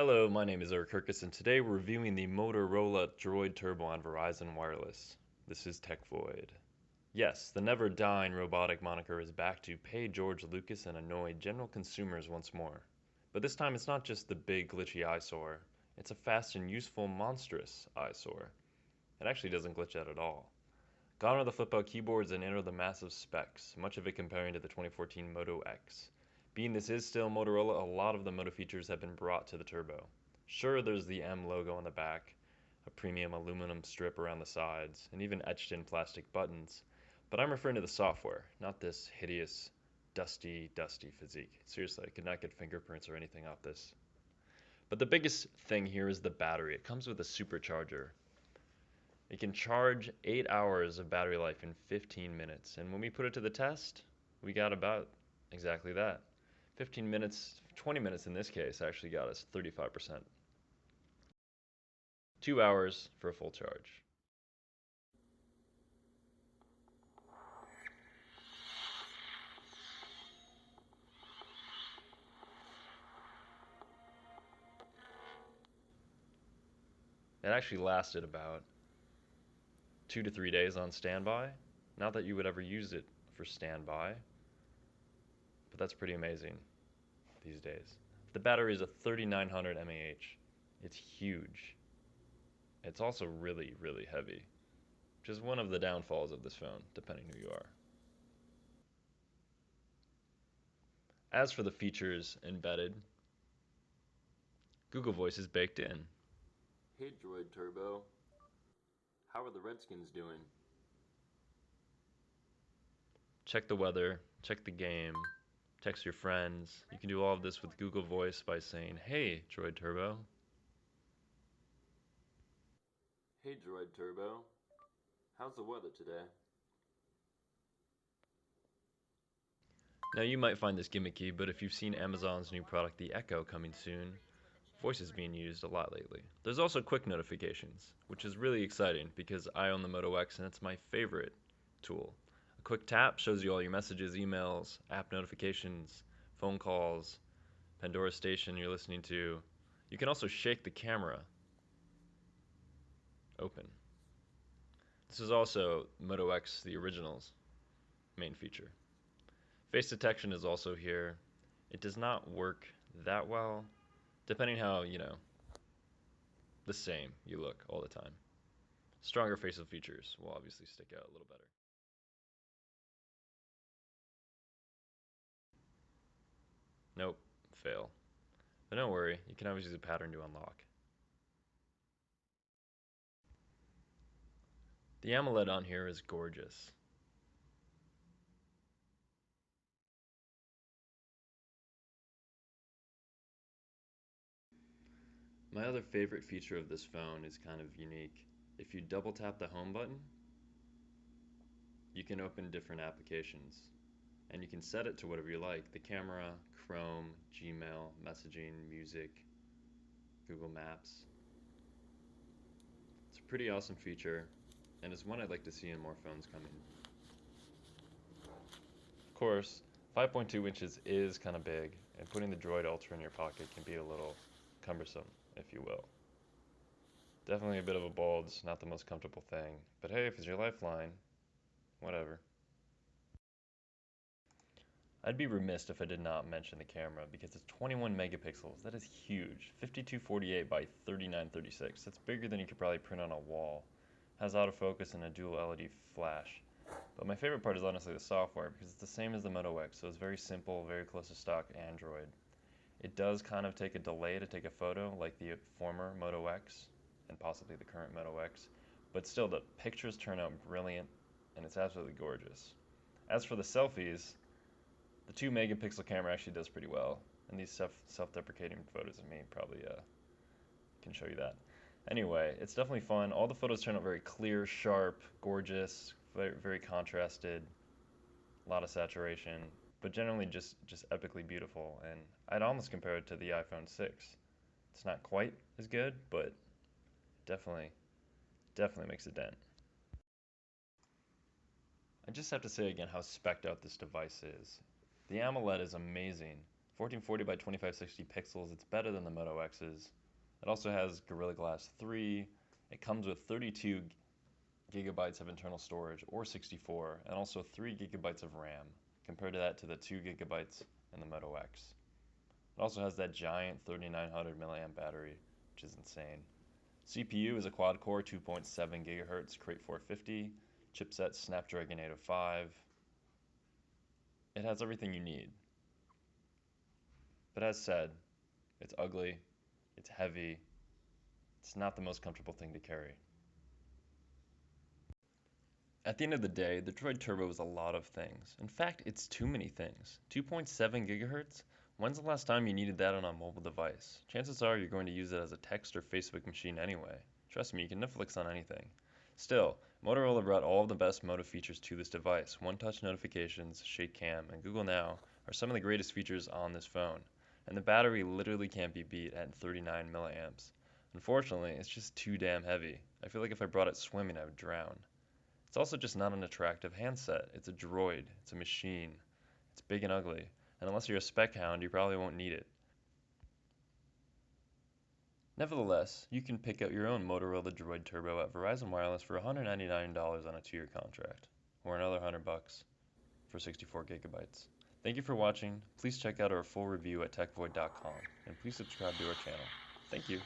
Hello, my name is Eric Kirkus, and today we're reviewing the Motorola DROID Turbo on Verizon Wireless. This is Tech Void. Yes, the never-dying robotic moniker is back to pay George Lucas and annoy general consumers once more. But this time it's not just the big glitchy eyesore, it's a fast and useful monstrous eyesore. It actually doesn't glitch out at all. Gone are the flip-out keyboards and in are the massive specs, much of it comparing to the 2014 Moto X. Being this is still Motorola, a lot of the Moto features have been brought to the Turbo. Sure, there's the M logo on the back, a premium aluminum strip around the sides, and even etched-in plastic buttons, but I'm referring to the software, not this hideous, dusty physique. Seriously, I could not get fingerprints or anything off this. But the biggest thing here is the battery. It comes with a supercharger. It can charge 8 hours of battery life in 15 minutes, and when we put it to the test, we got about exactly that. 15 minutes, 20 minutes in this case, actually got us 35%. 2 hours for a full charge. It actually lasted about 2 to 3 days on standby. Not that you would ever use it for standby, but that's pretty amazing these days. The battery is a 3900 mAh. It's huge. It's also really heavy, which is one of the downfalls of this phone, depending who you are. As for the features embedded, Google Voice is baked in. Hey Droid Turbo, how are the Redskins doing? Check the weather, check the game, text your friends. You can do all of this with Google Voice by saying, "Hey, Droid Turbo." Hey Droid Turbo, how's the weather today? Now you might find this gimmicky, but if you've seen Amazon's new product, the Echo, coming soon, voice is being used a lot lately. There's also quick notifications, which is really exciting because I own the Moto X and it's my favorite tool. A quick tap shows you all your messages, emails, app notifications, phone calls, Pandora station you're listening to. You can also shake the camera open. This is also Moto X, the original's main feature. Face detection is also here. It does not work that well, depending how, the same you look all the time. Stronger facial features will obviously stick out a little better. Nope, fail. But don't worry, you can always use a pattern to unlock. The AMOLED on here is gorgeous. My other favorite feature of this phone is kind of unique. If you double tap the home button, you can open different applications. And you can set it to whatever you like. The camera, Chrome, Gmail, messaging, music, Google Maps. It's a pretty awesome feature, and it's one I'd like to see in more phones coming. Of course, 5.2 inches is kind of big, and putting the Droid Ultra in your pocket can be a little cumbersome, if you will. Definitely a bit of a bulge, not the most comfortable thing, but hey, if it's your lifeline, whatever. I'd be remiss if I did not mention the camera because it's 21 megapixels. That is huge. 5248 by 3936. That's bigger than you could probably print on a wall. Has autofocus and a dual LED flash. But my favorite part is honestly the software because it's the same as the Moto X, so it's very simple, very close to stock Android. It does kind of take a delay to take a photo like the former Moto X and possibly the current Moto X, but still the pictures turn out brilliant and it's absolutely gorgeous. As for the selfies, the 2 megapixel camera actually does pretty well, and these self-deprecating photos of me probably can show you that. Anyway, it's definitely fun. All the photos turn out very clear, sharp, gorgeous, very contrasted, a lot of saturation, but generally just epically beautiful, and I'd almost compare it to the iPhone 6. It's not quite as good, but definitely makes a dent. I just have to say again how specced out this device is. The AMOLED is amazing. 1440 by 2560 pixels. It's better than the Moto X's. It also has Gorilla Glass 3. It comes with 32 gigabytes of internal storage, or 64, and also 3 gigabytes of RAM, compared to the 2 gigabytes in the Moto X. It also has that giant 3900 milliamp battery, which is insane. CPU is a quad-core 2.7 GHz Crate 450, chipset Snapdragon 805. It has everything you need. But as said, it's ugly, it's heavy, it's not the most comfortable thing to carry. At the end of the day, the Droid Turbo is a lot of things. In fact, it's too many things. 2.7 gigahertz? When's the last time you needed that on a mobile device? Chances are you're going to use it as a text or Facebook machine anyway. Trust me, you can Netflix on anything. Still, Motorola brought all of the best Moto features to this device. One-touch notifications, Shake Cam, and Google Now are some of the greatest features on this phone. And the battery literally can't be beat at 39 milliamps. Unfortunately, it's just too damn heavy. I feel like if I brought it swimming, I would drown. It's also just not an attractive handset. It's a droid. It's a machine. It's big and ugly. And unless you're a spec hound, you probably won't need it. Nevertheless, you can pick out your own Motorola DROID Turbo at Verizon Wireless for $199 on a 2-year contract, or another $100 for 64 gigabytes. Thank you for watching. Please check out our full review at techvoid.com, and please subscribe to our channel. Thank you.